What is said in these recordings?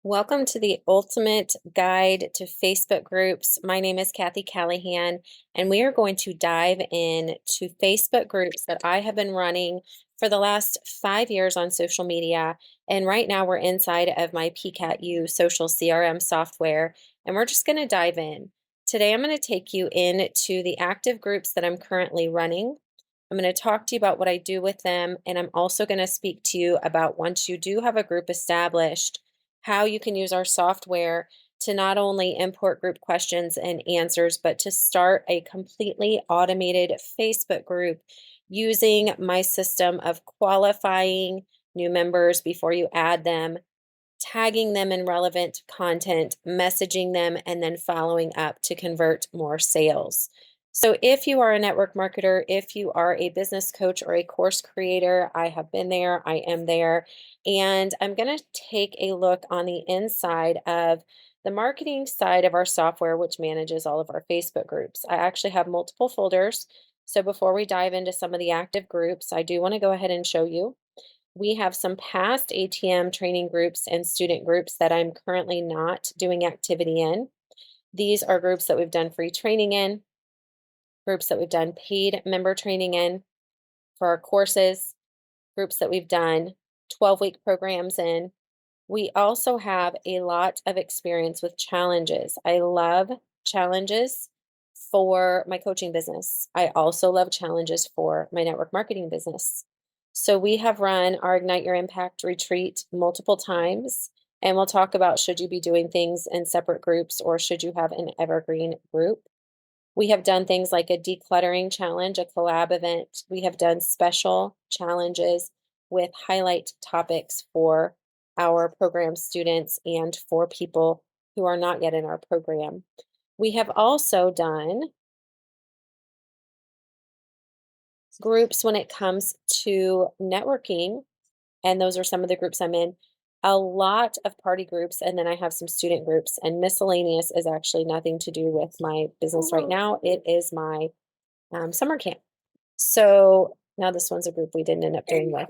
Welcome to the ultimate guide to Facebook groups. My name is Cathy Callahan, and we are going to dive into Facebook groups that I have been running for the last 5 years on social media. And right now we're inside of my PCATU social CRM software, and we're just going to dive in. Today I'm going to take you into the active groups that I'm currently running. I'm going to talk to you about what I do with them, and I'm also going to speak to you about once you do have a group established, how you can use our software to not only import group questions and answers, but to start a completely automated Facebook group using my system of qualifying new members before you add them, tagging them in relevant content, messaging them, and then following up to convert more sales. So if you are a network marketer, if you are a business coach or a course creator, I have been there, I am there, and I'm going to take a look on the inside of the marketing side of our software, which manages all of our Facebook groups. I actually have multiple folders. So before we dive into some of the active groups, I do want to go ahead and show you. We have some past ATM training groups and student groups that I'm currently not doing activity in. These are groups that we've done free training in, groups that we've done paid member training in for our courses, groups that we've done 12-week programs in. We also have a lot of experience with challenges. I love challenges for my coaching business. I also love challenges for my network marketing business. So we have run our Ignite Your Impact retreat multiple times, and we'll talk about should you be doing things in separate groups or should you have an evergreen group. We have done things like a decluttering challenge, a collab event. We have done special challenges with highlight topics for our program students and for people who are not yet in our program. We have also done groups when it comes to networking, and those are some of the groups I'm in. A lot of party groups, and then I have some student groups, and miscellaneous is actually nothing to do with my business right now. It is my summer camp. So now this one's a group we didn't end up doing with.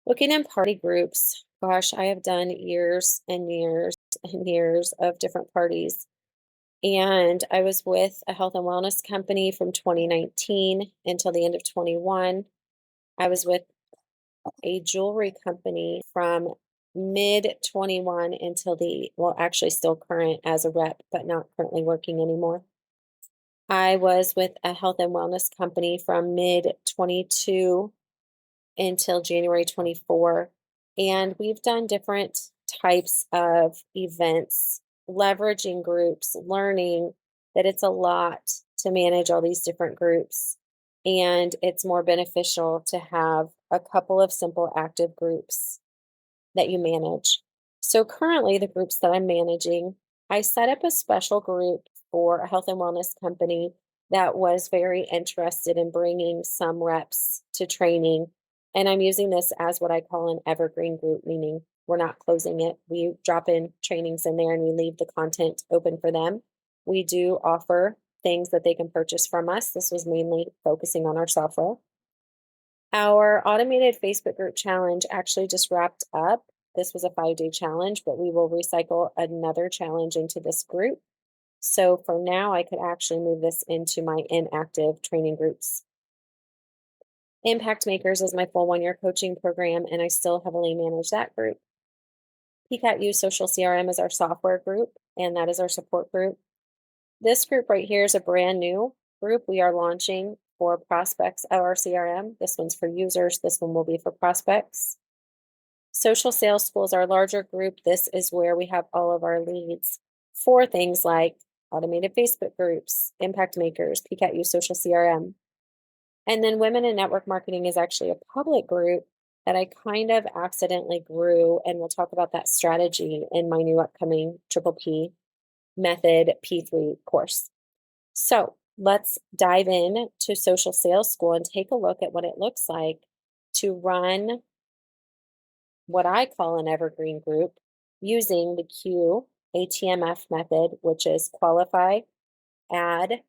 Looking in party groups, gosh, I have done years and years and years of different parties. And I was with a health and wellness company from 2019 until the end of 21. I was with a jewelry company from mid 21 until actually still current as a rep, but not currently working anymore. I was with a health and wellness company from mid 22 until January 24. And we've done different types of events, leveraging groups, learning that it's a lot to manage all these different groups. And it's more beneficial to have a couple of simple active groups that you manage. So currently, the groups that I'm managing, I set up a special group for a health and wellness company that was very interested in bringing some reps to training. And I'm using this as what I call an evergreen group, meaning we're not closing it. We drop in trainings in there and we leave the content open for them. We do offer things that they can purchase from us. This was mainly focusing on our software. Our automated Facebook group challenge actually just wrapped up. This was a 5-day challenge, but we will recycle another challenge into this group. So for now, I could actually move this into my inactive training groups. Impact Makers is my full 1-year coaching program, and I still heavily manage that group. PCATU Social CRM is our software group, and that is our support group. This group right here is a brand new group we are launching for prospects of our CRM. This one's for users. This one will be for prospects. Social Sales School is our larger group. This is where we have all of our leads for things like automated Facebook groups, Impact Makers, PCATU Social CRM. And then Women in Network Marketing is actually a public group that I kind of accidentally grew, and we'll talk about that strategy in my new upcoming Triple P Method P3 course. So let's dive in to Social Sales School and take a look at what it looks like to run what I call an evergreen group using the Q ATMF method, which is qualify, add,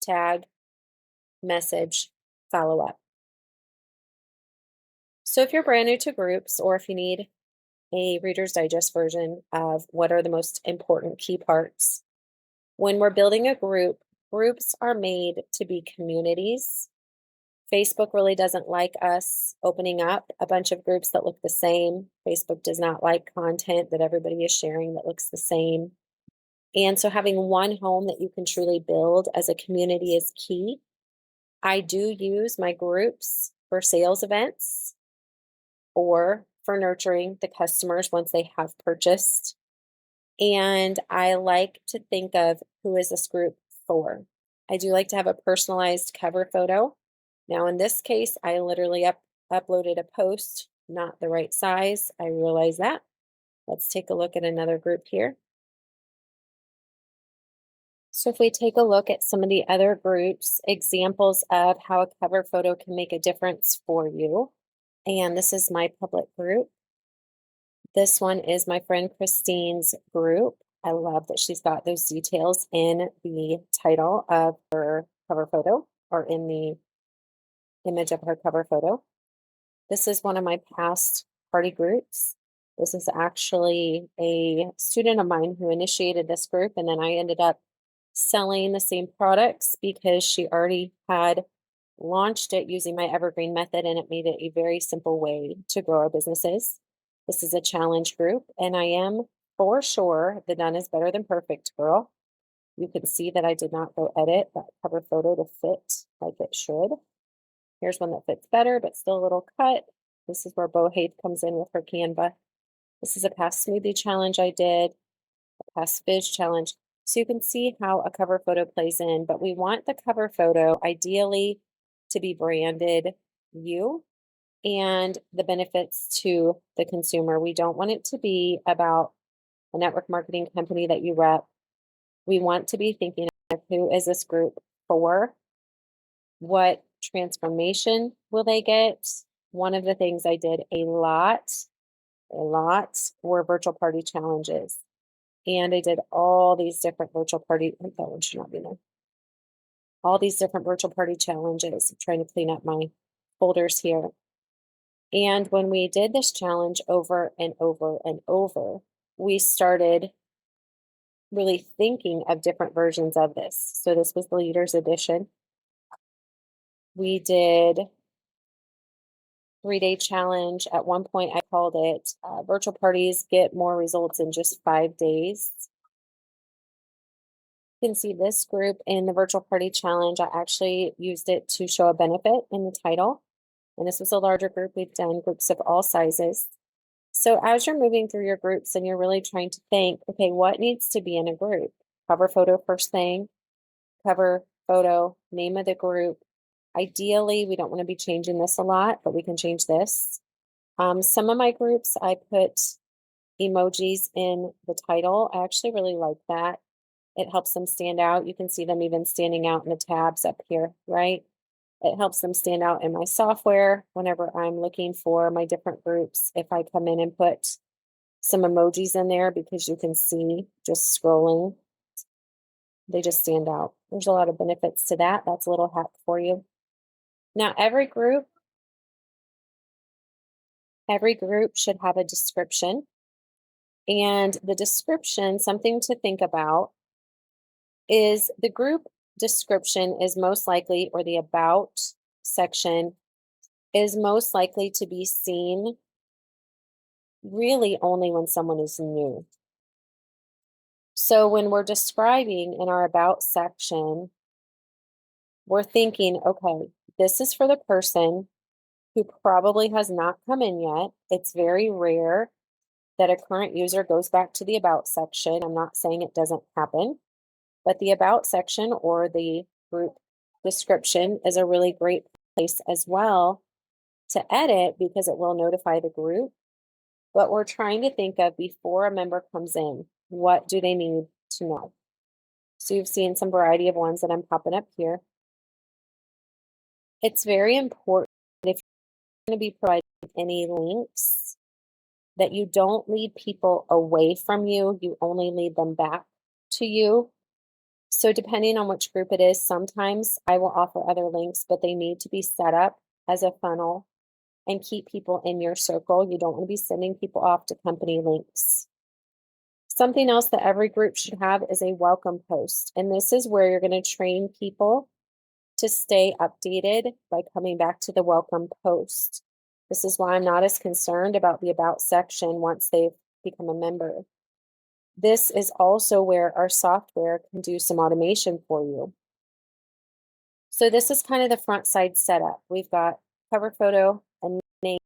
tag, message, follow up. So if you're brand new to groups, or if you need a Reader's Digest version of what are the most important key parts. When we're building a group, groups are made to be communities. Facebook really doesn't like us opening up a bunch of groups that look the same. Facebook does not like content that everybody is sharing that looks the same. And so having one home that you can truly build as a community is key. I do use my groups for sales events or for nurturing the customers once they have purchased. And I like to think of who is this group for. I do like to have a personalized cover photo. Now, in this case, I literally uploaded a post, not the right size. I realize that. Let's take a look at another group here. So if we take a look at some of the other groups, examples of how a cover photo can make a difference for you. And this is my public group. This one is my friend Christine's group. I love that she's got those details in the title of her cover photo or in the image of her cover photo. This is one of my past party groups. This is actually a student of mine who initiated this group, and then I ended up selling the same products because she already had launched it using my evergreen method, and it made it a very simple way to grow our businesses. This is a challenge group, and I am for sure the done is better than perfect girl. You can see that I did not go edit that cover photo to fit like it should. Here's one that fits better, but still a little cut. This is where Bohaid comes in with her Canva. This is a past smoothie challenge I did, a past fizz challenge. So you can see how a cover photo plays in, but we want the cover photo ideally to be branded you and the benefits to the consumer. We don't want it to be about a network marketing company that you rep. We want to be thinking of who is this group for? What transformation will they get? One of the things I did a lot were virtual party challenges. And I did all these different virtual party, that one should not be there. All these different virtual party challenges. I'm trying to clean up my folders here. And when we did this challenge over and over and over, we started really thinking of different versions of this. So this was the Leaders Edition. We did 3-day challenge. At one point, I called it virtual parties get more results in just 5 days. You can see this group in the virtual party challenge. I actually used it to show a benefit in the title. And this was a larger group. We've done groups of all sizes. So as you're moving through your groups and you're really trying to think, okay, what needs to be in a group? Cover photo first thing, cover photo, name of the group. Ideally, we don't want to be changing this a lot, but we can change this. Some of my groups, I put emojis in the title. I actually really like that. It helps them stand out. You can see them even standing out in the tabs up here, right? It helps them stand out in my software whenever I'm looking for my different groups. If I come in and put some emojis in there, because you can see just scrolling, they just stand out. There's a lot of benefits to that. That's a little hack for you. Now, every group should have a description. And the description, something to think about, is the group description is most likely, or the about section is most likely to be seen really only when someone is new. So when we're describing in our about section, we're thinking, okay, this is for the person who probably has not come in yet. It's very rare that a current user goes back to the about section. I'm not saying it doesn't happen, but the about section or the group description is a really great place as well to edit because it will notify the group. But we're trying to think of before a member comes in, what do they need to know? So you've seen some variety of ones that I'm popping up here. It's very important if you're going to be providing any links that you don't lead people away from you, you only lead them back to you. So depending on which group it is, sometimes I will offer other links, but they need to be set up as a funnel and keep people in your circle. You don't want to be sending people off to company links. Something else that every group should have is a welcome post. And this is where you're going to train people to stay updated by coming back to the welcome post. This is why I'm not as concerned about the about section once they've become a member. This is also where our software can do some automation for you. So this is kind of the front side setup. We've got cover photo, a name,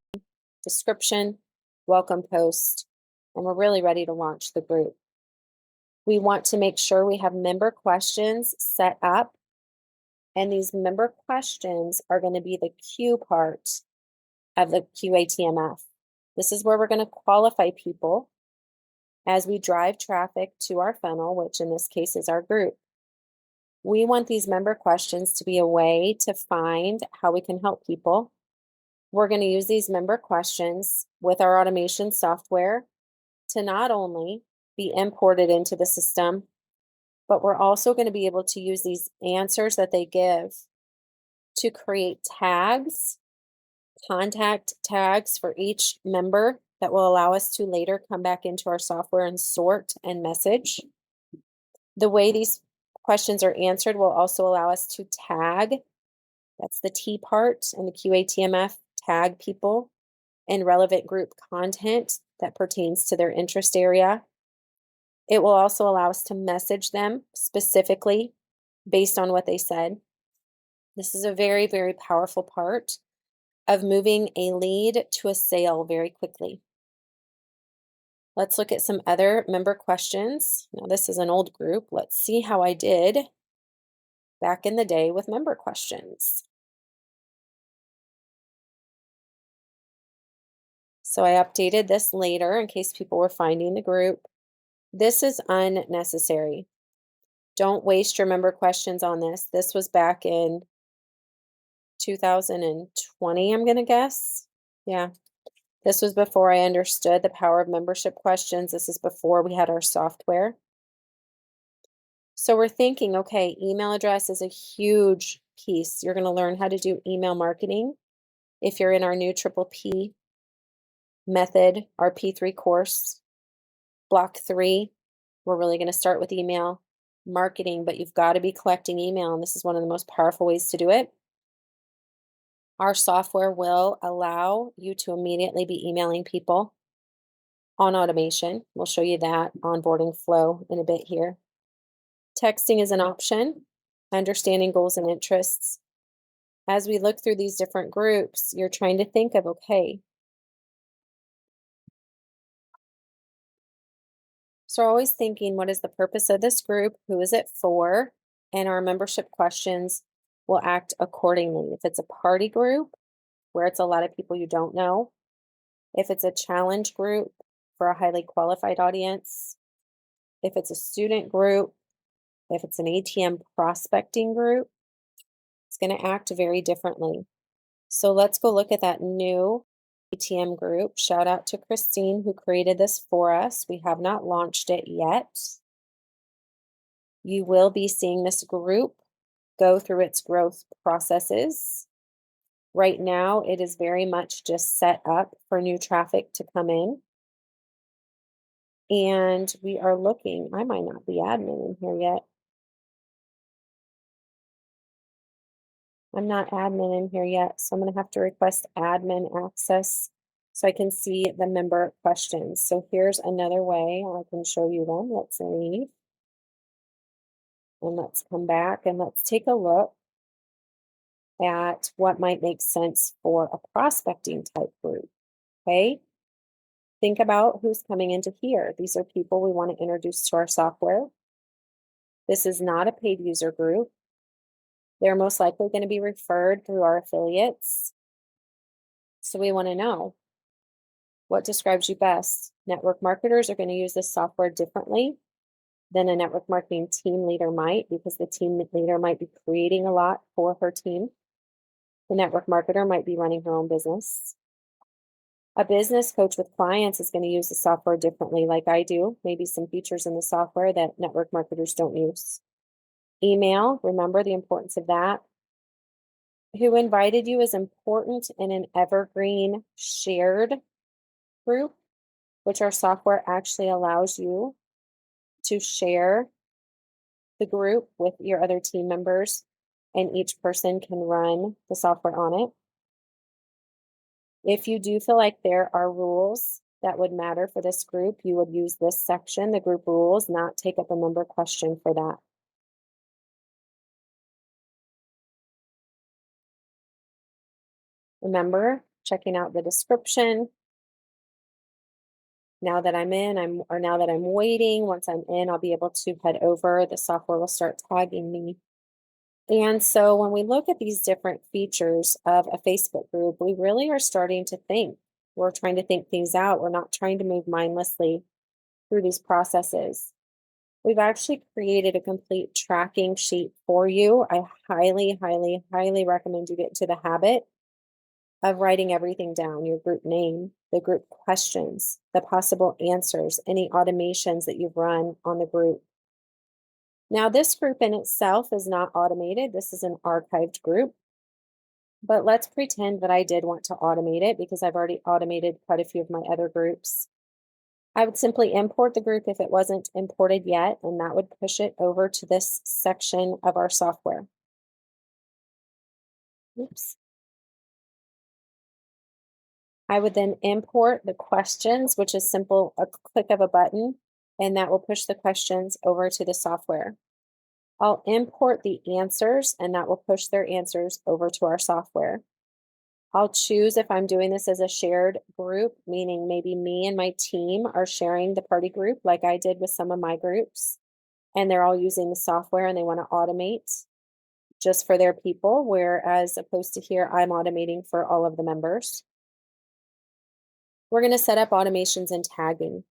description, welcome post, and we're really ready to launch the group. We want to make sure we have member questions set up, and these member questions are going to be the Q part of the QATMF. This is where we're going to qualify people as we drive traffic to our funnel, which in this case is our group. We want these member questions to be a way to find how we can help people. We're going to use these member questions with our automation software to not only be imported into the system, but we're also going to be able to use these answers that they give to create tags, contact tags for each member that will allow us to later come back into our software and sort and message. The way these questions are answered will also allow us to tag, that's the T part in the QATMF, tag people in relevant group content that pertains to their interest area. It will also allow us to message them specifically based on what they said. This is a very, very powerful part of moving a lead to a sale very quickly. Let's look at some other member questions. Now, this is an old group. Let's see how I did back in the day with member questions. So I updated this later in case people were finding the group. This is unnecessary. Don't waste your member questions on this. This was back in 2020, I'm going to guess. Yeah. This was before I understood the power of membership questions. This is before we had our software. So we're thinking, okay, email address is a huge piece. You're going to learn how to do email marketing if you're in our new Triple P method, our P3 course. Block 3, we're really going to start with email marketing, but you've got to be collecting email, and this is one of the most powerful ways to do it. Our software will allow you to immediately be emailing people on automation. We'll show you that onboarding flow in a bit here. Texting is an option, understanding goals and interests. As we look through these different groups, you're trying to think of, okay, so we're always thinking, what is the purpose of this group? Who is it for? And our membership questions will act accordingly. If it's a party group where it's a lot of people you don't know, if it's a challenge group for a highly qualified audience, if it's a student group, if it's an ATM prospecting group, it's going to act very differently. So let's go look at that new ATM group. Shout out to Christine who created this for us. We have not launched it yet. You will be seeing this group go through its growth processes. Right now, it is very much just set up for new traffic to come in. And we are looking, I might not be admin in here yet. I'm not admin in here yet, so I'm going to have to request admin access so I can see the member questions. So here's another way I can show you them. Let's leave. And let's come back and let's take a look at what might make sense for a prospecting type group. Okay. Think about who's coming into here. These are people we want to introduce to our software. This is not a paid user group. They're most likely going to be referred through our affiliates. So we want to know what describes you best. Network marketers are going to use this software differently than a network marketing team leader might, because the team leader might be creating a lot for her team. The network marketer might be running her own business. A business coach with clients is going to use the software differently, like I do. Maybe some features in the software that network marketers don't use. Email, remember the importance of that. Who invited you is important in an evergreen shared group, which our software actually allows you to share the group with your other team members, and each person can run the software on it. If you do feel like there are rules that would matter for this group, you would use this section, the group rules, not take up a member question for that. Remember, checking out the description. Now that I'm in, now that I'm waiting, once I'm in, I'll be able to head over. The software will start tagging me. And so when we look at these different features of a Facebook group, we really are starting to think. We're trying to think things out. We're not trying to move mindlessly through these processes. We've actually created a complete tracking sheet for you. I highly, highly, highly recommend you get into the habit of writing everything down, your group name, the group questions, the possible answers, any automations that you've run on the group. Now, this group in itself is not automated. This is an archived group, but let's pretend that I did want to automate it because I've already automated quite a few of my other groups. I would simply import the group if it wasn't imported yet, and that would push it over to this section of our software. Oops. I would then import the questions, which is simple, a click of a button, and that will push the questions over to the software. I'll import the answers, and that will push their answers over to our software. I'll choose if I'm doing this as a shared group, meaning maybe me and my team are sharing the party group like I did with some of my groups, and they're all using the software and they want to automate just for their people, whereas opposed to here, I'm automating for all of the members. We're going to set up automations and tagging,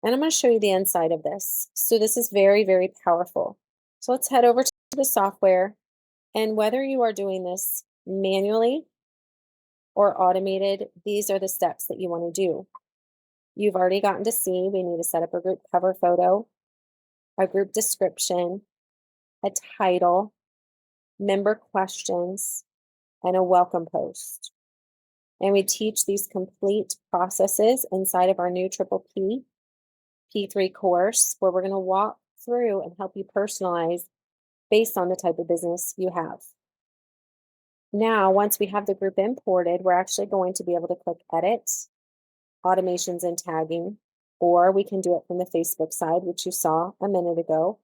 and I'm going to show you the inside of this. So this is very, very powerful. So let's head over to the software, and whether you are doing this manually or automated, these are the steps that you want to do. You've already gotten to see we need to set up a group cover photo, a group description, a title, member questions, and a welcome post. And we teach these complete processes inside of our new Triple P P3 course, where we're going to walk through and help you personalize based on the type of business you have. Now, once we have the group imported, we're actually going to be able to click edit, automations and tagging, or we can do it from the Facebook side, which you saw a minute ago,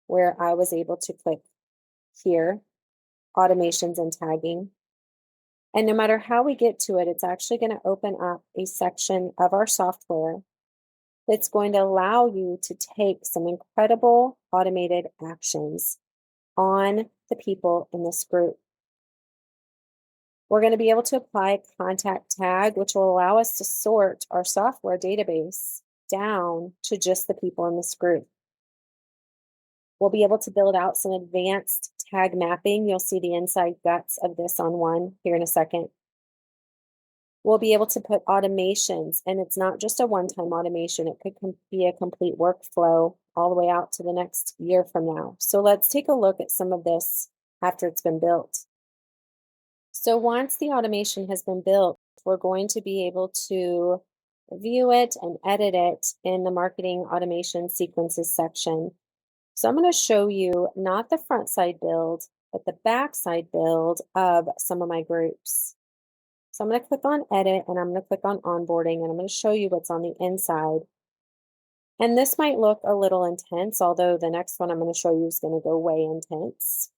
where I was able to click here, automations and tagging. And no matter how we get to it, it's actually going to open up a section of our software that's going to allow you to take some incredible automated actions on the people in this group. We're going to be able to apply a contact tag, which will allow us to sort our software database down to just the people in this group. We'll be able to build out some advanced tag mapping. You'll see the inside guts of this on one here in a second. We'll be able to put automations, and it's not just a one-time automation. It could be a complete workflow all the way out to the next year from now. So let's take a look at some of this after it's been built. So once the automation has been built, we're going to be able to view it and edit it in the marketing automation sequences section. So I'm going to show you not the front side build, but the back side build of some of my groups. So I'm going to click on edit, and I'm going to click on onboarding, and I'm going to show you what's on the inside. And this might look a little intense, although the next one I'm going to show you is going to go way intense.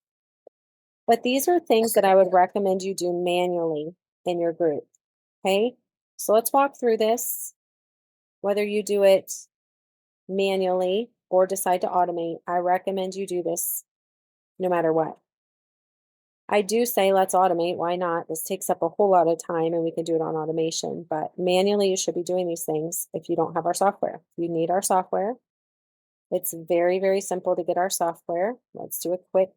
But these are things that I would recommend you do manually in your group. Okay, so let's walk through this. Whether you do it manually or decide to automate, I recommend you do this no matter what. I do say let's automate. Why not? This takes up a whole lot of time and we can do it on automation, but manually you should be doing these things if you don't have our software. You need our software. It's very, very simple to get our software. Let's do a quick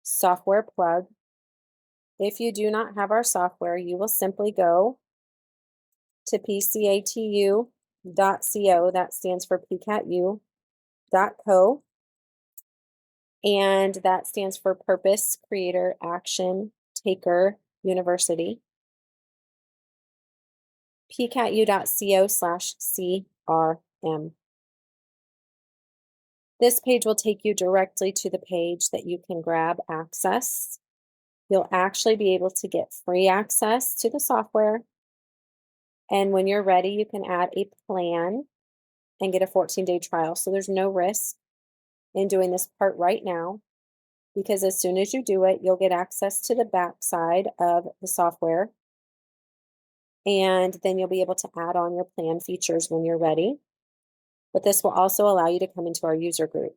software plug. If you do not have our software, you will simply go to pcatu.co, that stands for pcatu.co, and that stands for Purpose, Creator, Action, Taker University, pcatu.co/CRM. This page will take you directly to the page that you can grab access. You'll actually be able to get free access to the software. And when you're ready, you can add a plan and get a 14-day trial. So there's no risk in doing this part right now, because as soon as you do it, you'll get access to the backside of the software. And then you'll be able to add on your plan features when you're ready. But this will also allow you to come into our user group.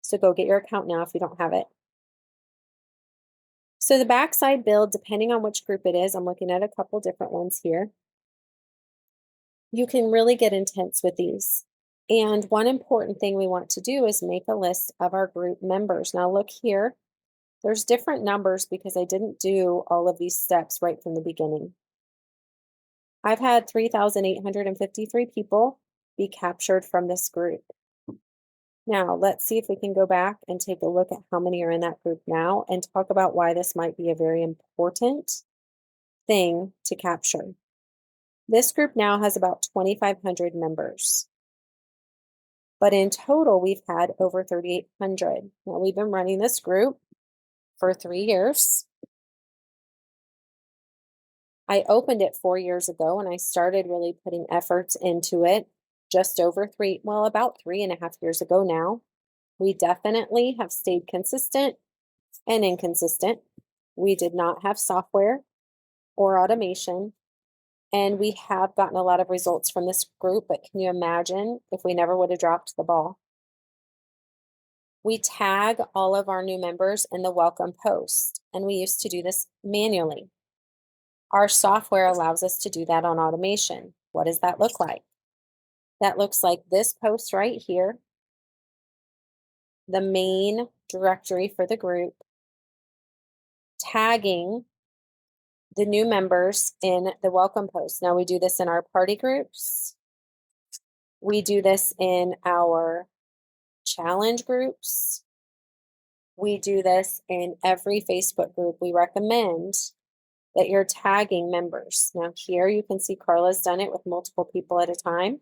So go get your account now if you don't have it. So the backside build, depending on which group it is, I'm looking at a couple different ones here. You can really get intense with these. And one important thing we want to do is make a list of our group members. Now look here, there's different numbers because I didn't do all of these steps right from the beginning. I've had 3,853 people be captured from this group. Now let's see if we can go back and take a look at how many are in that group now and talk about why this might be a very important thing to capture. This group now has about 2,500 members. But in total, we've had over 3,800. Now, we've been running this group for 3 years. I opened it 4 years ago, and I started really putting efforts into it just over about 3.5 years ago now. We definitely have stayed consistent and inconsistent. We did not have software or automation, and we have gotten a lot of results from this group, but can you imagine if we never would have dropped the ball? We tag all of our new members in the welcome post, and we used to do this manually. Our software allows us to do that on automation. What does that look like? That looks like this post right here, the main directory for the group, tagging the new members in the welcome post. Now we do this in our party groups. We do this in our challenge groups. We do this in every Facebook group. We recommend that you're tagging members. Now here you can see Carla's done it with multiple people at a time.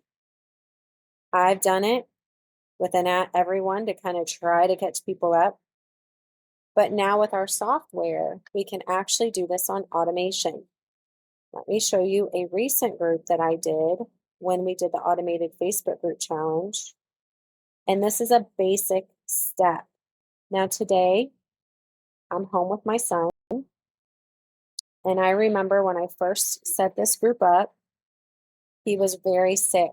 I've done it with an everyone to kind of try to catch people up. But now with our software, we can actually do this on automation. Let me show you a recent group that I did when we did the automated Facebook group challenge. And this is a basic step. Now today, I'm home with my son. And I remember when I first set this group up, he was very sick.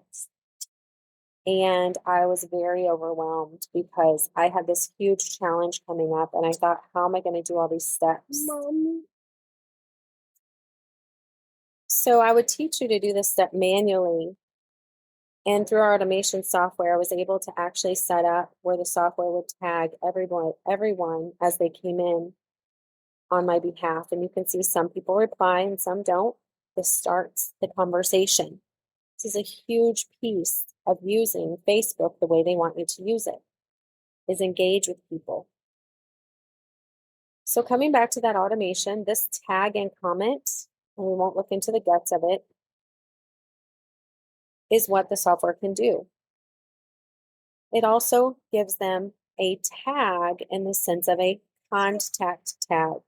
And I was very overwhelmed because I had this huge challenge coming up. And I thought, how am I going to do all these steps? Mommy. So I would teach you to do this step manually. And through our automation software, I was able to actually set up where the software would tag everyone as they came in on my behalf. And you can see some people reply and some don't. This starts the conversation. This is a huge piece of using Facebook the way they want you to use it, is engage with people. So coming back to that automation, this tag and comment, and we won't look into the guts of it, is what the software can do. It also gives them a tag in the sense of a contact tag.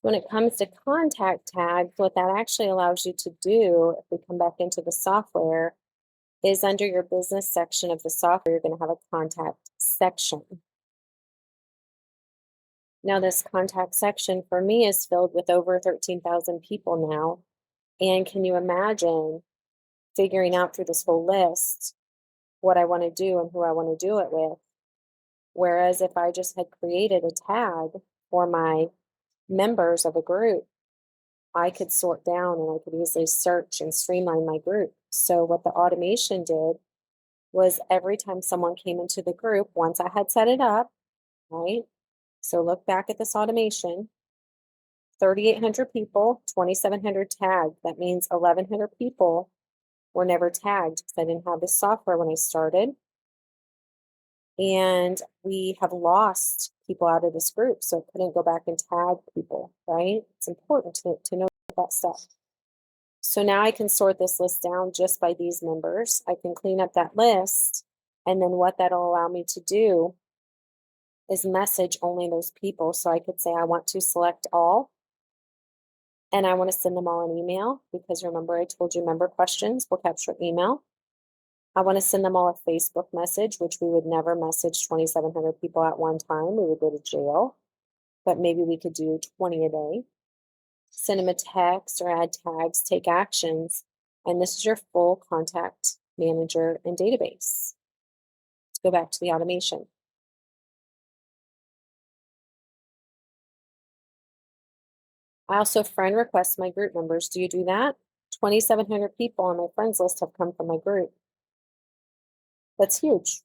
When it comes to contact tags, what that actually allows you to do, if we come back into the software, is under your business section of the software, you're going to have a contact section. Now, this contact section for me is filled with over 13,000 people now. And can you imagine figuring out through this whole list what I want to do and who I want to do it with? Whereas if I just had created a tag for my members of a group, I could sort down and I could easily search and streamline my group. So what the automation did was every time someone came into the group, once I had set it up, right? So look back at this automation, 3,800 people, 2,700 tagged. That means 1,100 people were never tagged because I didn't have this software when I started. And we have lost people out of this group, so it couldn't go back and tag people, right? It's important to know that stuff. So now I can sort this list down just by these members. I can clean up that list, and then what that'll allow me to do is message only those people. So I could say I want to select all, and I want to send them all an email, because remember I told you member questions will capture email. I want to send them all a Facebook message, which we would never message 2,700 people at one time. We would go to jail, but maybe we could do 20 a day. Send them a text or add tags, take actions, and this is your full contact manager and database. Let's go back to the automation. I also friend request my group members. Do you do that? 2,700 people on my friends list have come from my group. That's huge.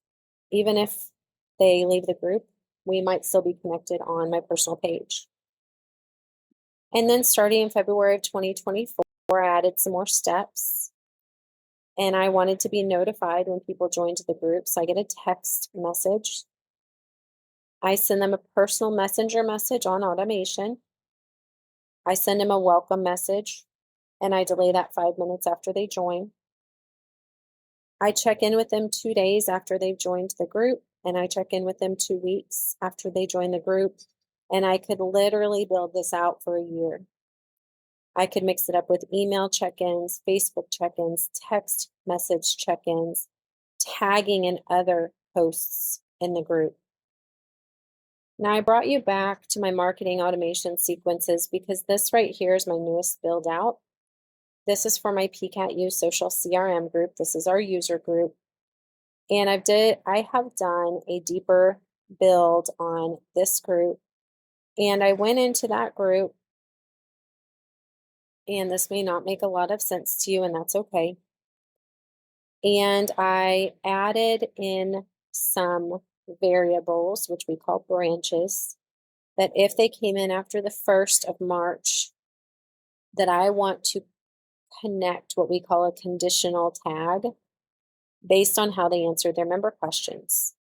Even if they leave the group, we might still be connected on my personal page. And then starting in February of 2024, I added some more steps. And I wanted to be notified when people joined the group. So I get a text message. I send them a personal messenger message on automation. I send them a welcome message, and I delay that 5 minutes after they join. I check in with them 2 days after they've joined the group, and I check in with them 2 weeks after they join the group. And I could literally build this out for a year. I could mix it up with email check-ins, Facebook check-ins, text message check-ins, tagging and other posts in the group. Now I brought you back to my marketing automation sequences because this right here is my newest build out. This is for my PCATU social CRM group. This is our user group. And I have done a deeper build on this group. And I went into that group, and this may not make a lot of sense to you, and that's okay. And I added in some variables, which we call branches, that if they came in after the 1st of March, that I want to connect what we call a conditional tag based on how they answered their member questions.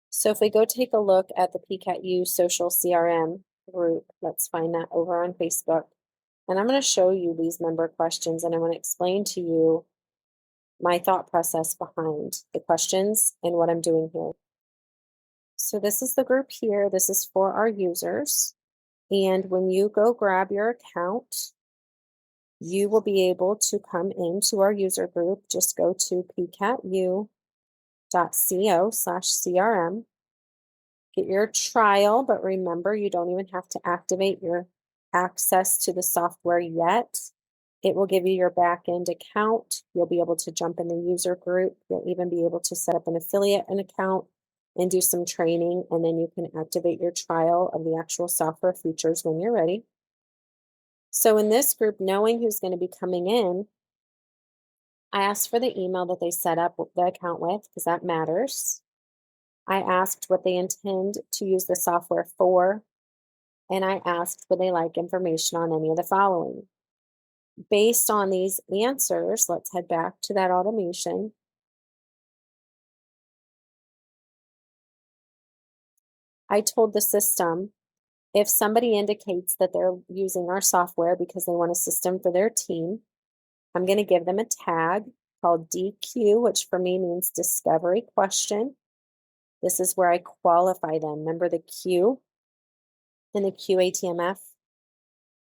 So if we go take a look at the PCATU social CRM group, let's find that over on Facebook. And I'm going to show you these member questions, and I'm going to explain to you my thought process behind the questions and what I'm doing here. So this is the group here. This is for our users. And when you go grab your account, you will be able to come into our user group. Just go to pcatu.co/CRM. Get your trial, but remember, you don't even have to activate your access to the software yet. It will give you your back-end account. You'll be able to jump in the user group. You'll even be able to set up an affiliate account and do some training, and then you can activate your trial of the actual software features when you're ready. So in this group, knowing who's going to be coming in, I asked for the email that they set up the account with, because that matters. I asked what they intend to use the software for, and I asked would they like information on any of the following. Based on these answers, let's head back to that automation. I told the system if somebody indicates that they're using our software because they want a system for their team, I'm going to give them a tag called DQ, which for me means discovery question. This is where I qualify them. Remember the Q in the QATMF?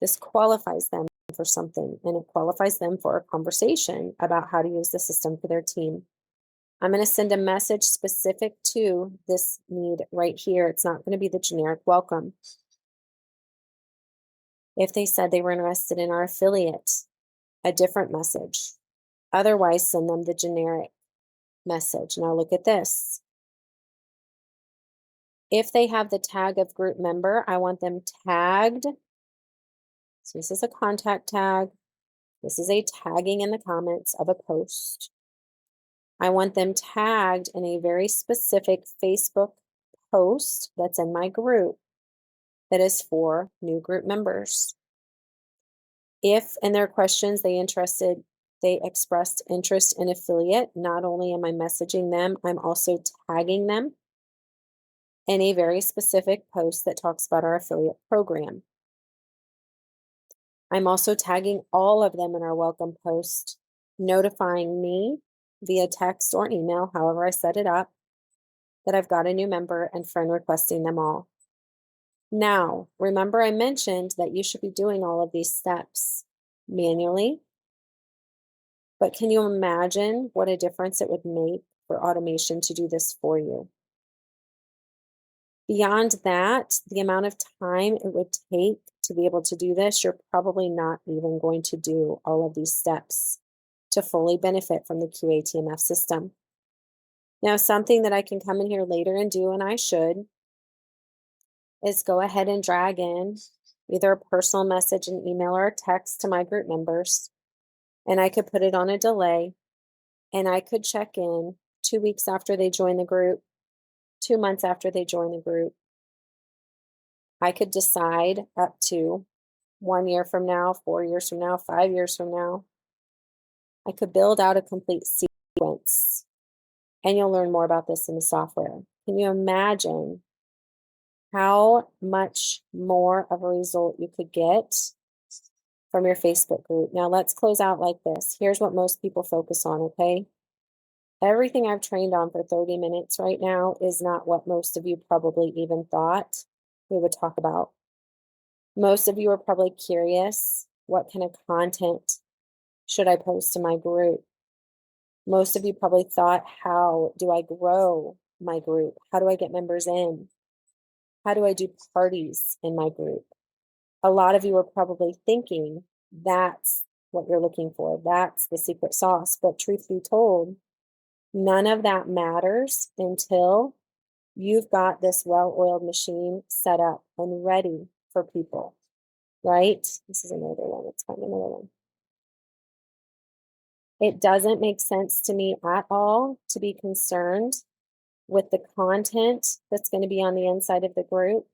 This qualifies them for something, and it qualifies them for a conversation about how to use the system for their team. I'm going to send a message specific to this need right here. It's not going to be the generic welcome. If they said they were interested in our affiliate, a different message. Otherwise, send them the generic message. Now look at this. If they have the tag of group member, I want them tagged. So this is a contact tag. This is a tagging in the comments of a post. I want them tagged in a very specific Facebook post that's in my group that is for new group members. If in their questions they expressed interest in affiliate, not only am I messaging them, I'm also tagging them. in a very specific post that talks about our affiliate program. I'm also tagging all of them in our welcome post, notifying me via text or email, however I set it up, that I've got a new member and friend requesting them all. Now, remember I mentioned that you should be doing all of these steps manually, but can you imagine what a difference it would make for automation to do this for you? Beyond that, the amount of time it would take to be able to do this, you're probably not even going to do all of these steps to fully benefit from the QATMF system. Now, something that I can come in here later and do, and I should, is go ahead and drag in either a personal message, an email, or a text to my group members, and I could put it on a delay, and I could check in 2 weeks after they join the group, 2 months after they join the group. I could decide up to 1 year from now, 4 years from now, 5 years from now. I could build out a complete sequence, and you'll learn more about this in the software. Can you imagine how much more of a result you could get from your Facebook group? Now let's close out like this. Here's what most people focus on, okay? Everything I've trained on for 30 minutes right now is not what most of you probably even thought we would talk about. Most of you are probably curious, what kind of content should I post to my group? Most of you probably thought, how do I grow my group? How do I get members in? How do I do parties in my group? A lot of you are probably thinking that's what you're looking for. That's the secret sauce. But truth be told, none of that matters until you've got this well-oiled machine set up and ready for people, right? This is another one. Let's find another one. It doesn't make sense to me at all to be concerned with the content that's going to be on the inside of the group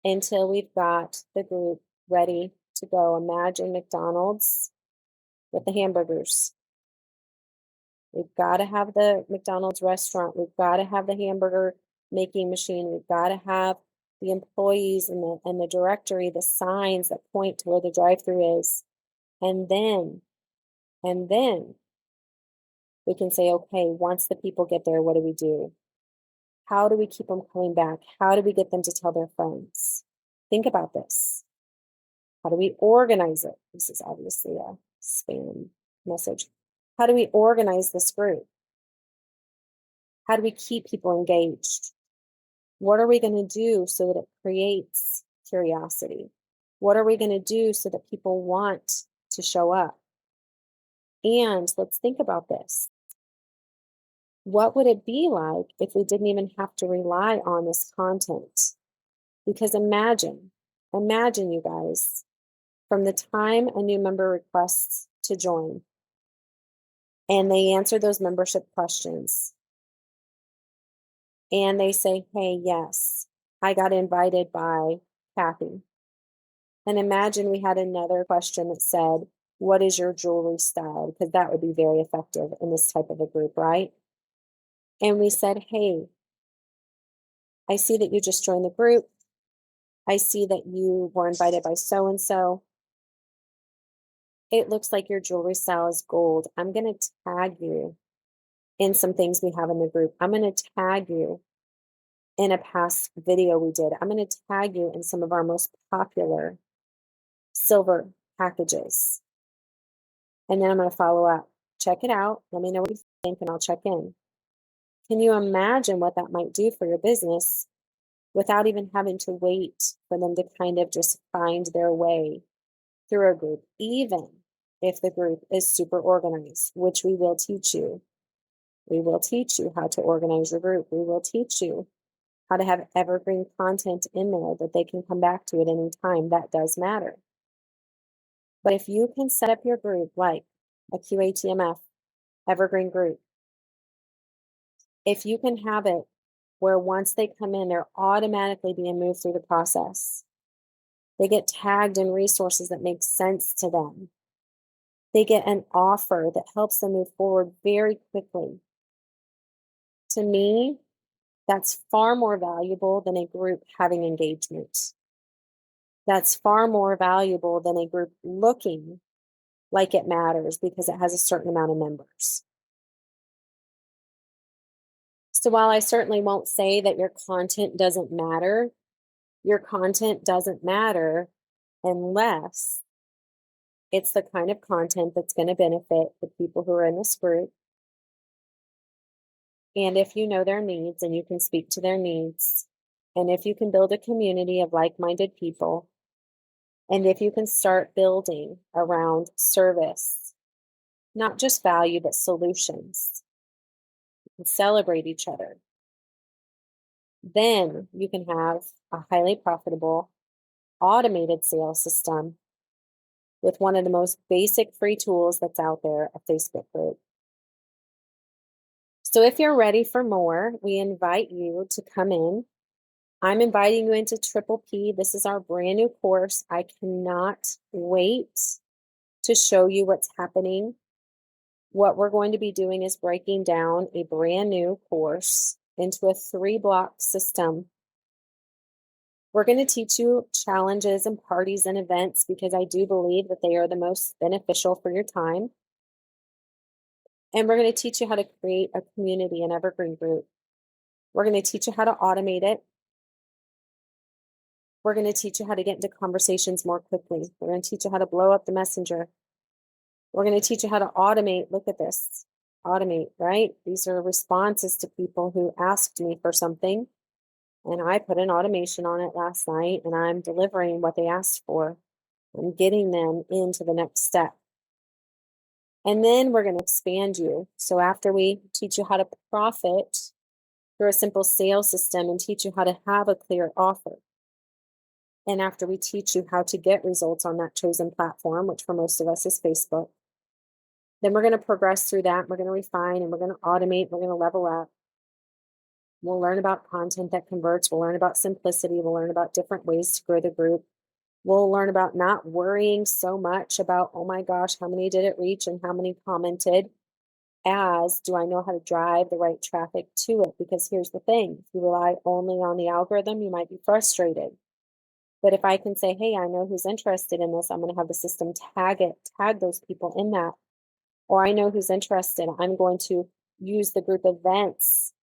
until we've got the group ready to go. Imagine McDonald's with the hamburgers. We've got to have the McDonald's restaurant. We've got to have the hamburger making machine. We've got to have the employees and the directory, the signs that point to where the drive-through is. And then we can say, okay, once the people get there, what do we do? How do we keep them coming back? How do we get them to tell their friends? Think about this. How do we organize it? This is obviously a spam message. How do we organize this group? How do we keep people engaged? What are we going to do so that it creates curiosity? What are we going to do so that people want to show up? And let's think about this. What would it be like if we didn't even have to rely on this content? Because imagine you guys, from the time a new member requests to join and they answer those membership questions and they say, hey, yes, I got invited by Cathy. And imagine we had another question that said, what is your jewelry style? Because that would be very effective in this type of a group, right? And we said, hey, I see that you just joined the group. I see that you were invited by so-and-so. It looks like your jewelry style is gold. I'm going to tag you in some things we have in the group. I'm going to tag you in a past video we did. I'm going to tag you in some of our most popular silver packages. And then I'm going to follow up. Check it out. Let me know what you think and I'll check in. Can you imagine what that might do for your business without even having to wait for them to kind of just find their way through a group, even if the group is super organized, which we will teach you. We will teach you how to organize your group. We will teach you how to have evergreen content in there that they can come back to at any time. That does matter. But if you can set up your group like a QATMF evergreen group, if you can have it where once they come in, they're automatically being moved through the process. They get tagged in resources that make sense to them. They get an offer that helps them move forward very quickly. To me, That's far more valuable than a group having engagement. That's far more valuable than a group looking like it matters because it has a certain amount of members. So while I certainly won't say that your content doesn't matter, your content doesn't matter unless it's the kind of content that's going to benefit the people who are in this group. And if you know their needs and you can speak to their needs, and if you can build a community of like-minded people, and if you can start building around service, not just value, but solutions, and celebrate each other, then you can have a highly profitable automated sales system with one of the most basic free tools that's out there, a Facebook group. So if you're ready for more, we invite you to come in. I'm inviting you into Triple P. This is our brand new course. I cannot wait to show you what's happening. What we're going to be doing is breaking down a brand new course into a 3-block system. We're going to teach you challenges and parties and events because I do believe that they are the most beneficial for your time. And we're going to teach you how to create a community, an evergreen group. We're going to teach you how to automate it. We're going to teach you how to get into conversations more quickly. We're going to teach you how to blow up the messenger. We're going to teach you how to automate. Look at this. Automate, right? These are responses to people who asked me for something. And I put an automation on it last night and I'm delivering what they asked for. I'm getting them into the next step. And then we're going to expand you. So after we teach you how to profit through a simple sales system and teach you how to have a clear offer, and after we teach you how to get results on that chosen platform, which for most of us is Facebook, then we're going to progress through that. We're going to refine and we're going to automate. We're going to level up. We'll learn about content that converts. We'll learn about simplicity. We'll learn about different ways to grow the group. We'll learn about not worrying so much about, oh my gosh, how many did it reach and how many commented, as do I know how to drive the right traffic to it? Because here's the thing, if you rely only on the algorithm, you might be frustrated. But if I can say, hey, I know who's interested in this, I'm going to have the system tag those people in that. Or I know who's interested, I'm going to use the group events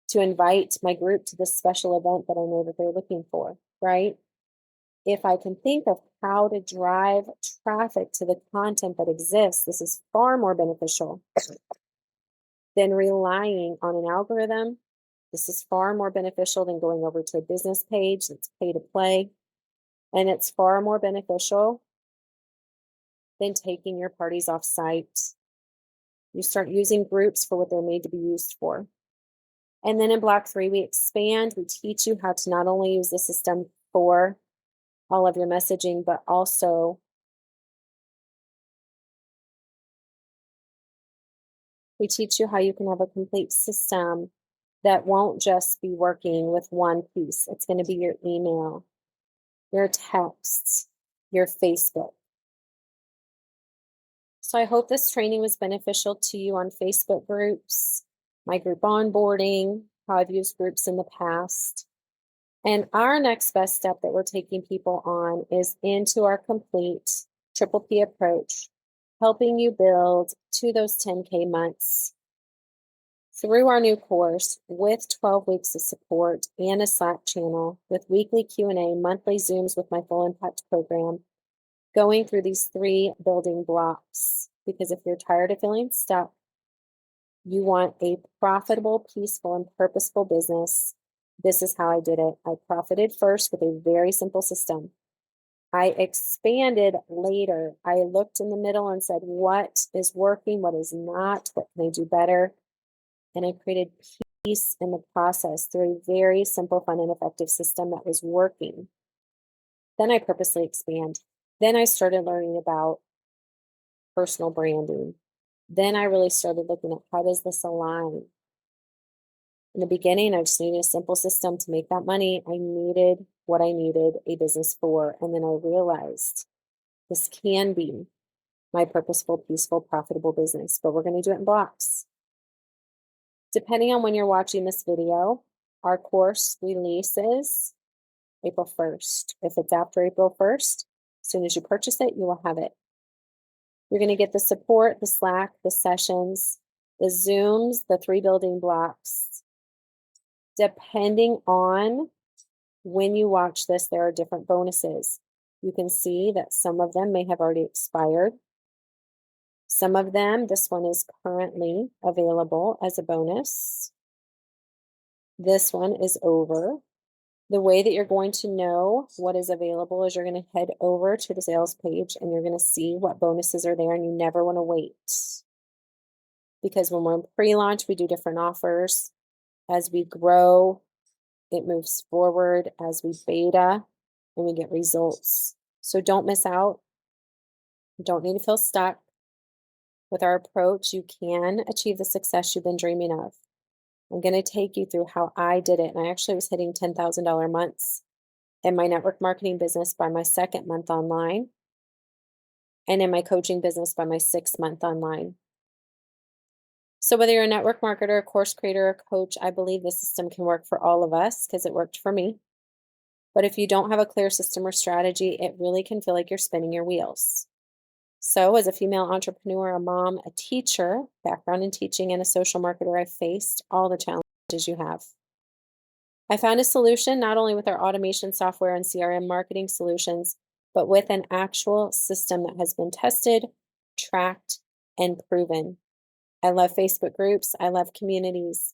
to invite my group to this special event that I know that they're looking for, right? If I can think of how to drive traffic to the content that exists, this is far more beneficial than relying on an algorithm. This is far more beneficial than going over to a business page that's pay to play. And it's far more beneficial than taking your parties off site. You start using groups for what they're made to be used for. And then in block 3, we expand. We teach you how to not only use the system for all of your messaging, but also we teach you how you can have a complete system that won't just be working with one piece. It's going to be your email, your texts, your Facebook. So I hope this training was beneficial to you on Facebook groups, my group onboarding, how I've used groups in the past. And our next best step that we're taking people on is into our complete Triple P approach, helping you build to those 10K months through our new course with 12 weeks of support and a Slack channel with weekly Q&A, monthly Zooms with my Full Impact program, going through these 3 building blocks. Because if you're tired of feeling stuck, you want a profitable, peaceful, and purposeful business, this is how I did it. I profited first with a very simple system. I expanded later. I looked in the middle and said, what is working? What is not? What can I do better? And I created peace in the process through a very simple, fun, and effective system that was working. Then I purposely expand. Then I started learning about personal branding. Then I really started looking at how does this align? In the beginning, I just needed a simple system to make that money. I needed what I needed a business for. And then I realized this can be my purposeful, peaceful, profitable business, but we're going to do it in blocks. Depending on when you're watching this video, Our course releases April 1st. If it's after April 1st, as soon as you purchase it, you will have it. You're going to get the support, the Slack, the sessions, the Zooms, the 3 building blocks. Depending on when you watch this, there are different bonuses. You can see that some of them may have already expired. Some of them, this one is currently available as a bonus. This one is over. The way that you're going to know what is available is you're going to head over to the sales page and you're going to see what bonuses are there, and you never want to wait. Because when we're in pre-launch, we do different offers. As we grow, it moves forward. As we beta, and we get results. So don't miss out. You don't need to feel stuck. With our approach, you can achieve the success you've been dreaming of. I'm going to take you through how I did it. And I actually was hitting $10,000 months in my network marketing business by my 2nd month online, and in my coaching business by my 6th month online. So whether you're a network marketer, a course creator, or coach, I believe the system can work for all of us because it worked for me. But if you don't have a clear system or strategy, it really can feel like you're spinning your wheels. So as a female entrepreneur, a mom, a teacher, background in teaching, and a social marketer, I faced all the challenges you have. I found a solution not only with our automation software and CRM marketing solutions, but with an actual system that has been tested, tracked, and proven. I love Facebook groups. I love communities.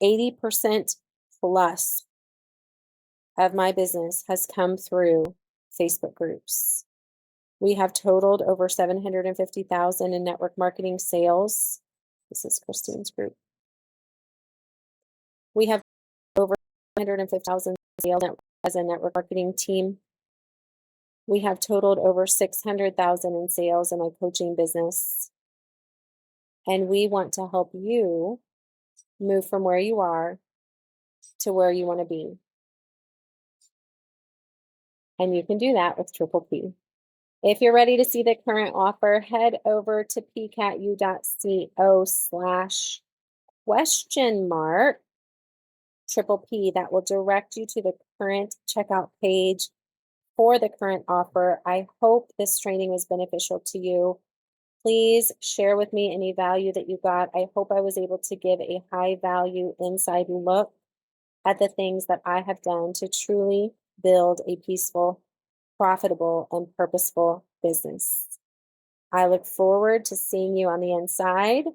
80% plus of my business has come through Facebook groups. We have totaled over $750,000 in network marketing sales. This is Christine's group. We have over $150,000 sales as a network marketing team. We have totaled over $600,000 in sales in my coaching business. And we want to help you move from where you are to where you want to be. And you can do that with Triple P. If you're ready to see the current offer, head over to pcatu.co/question mark Triple P. That will direct you to the current checkout page for the current offer. I hope this training was beneficial to you. Please share with me any value that you got. I hope I was able to give a high value inside look at the things that I have done to truly build a peaceful, profitable, and purposeful business. I look forward to seeing you on the inside.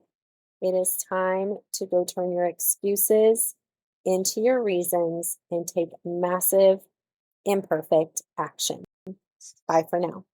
It is time to go turn your excuses into your reasons and take massive, imperfect action. Bye for now.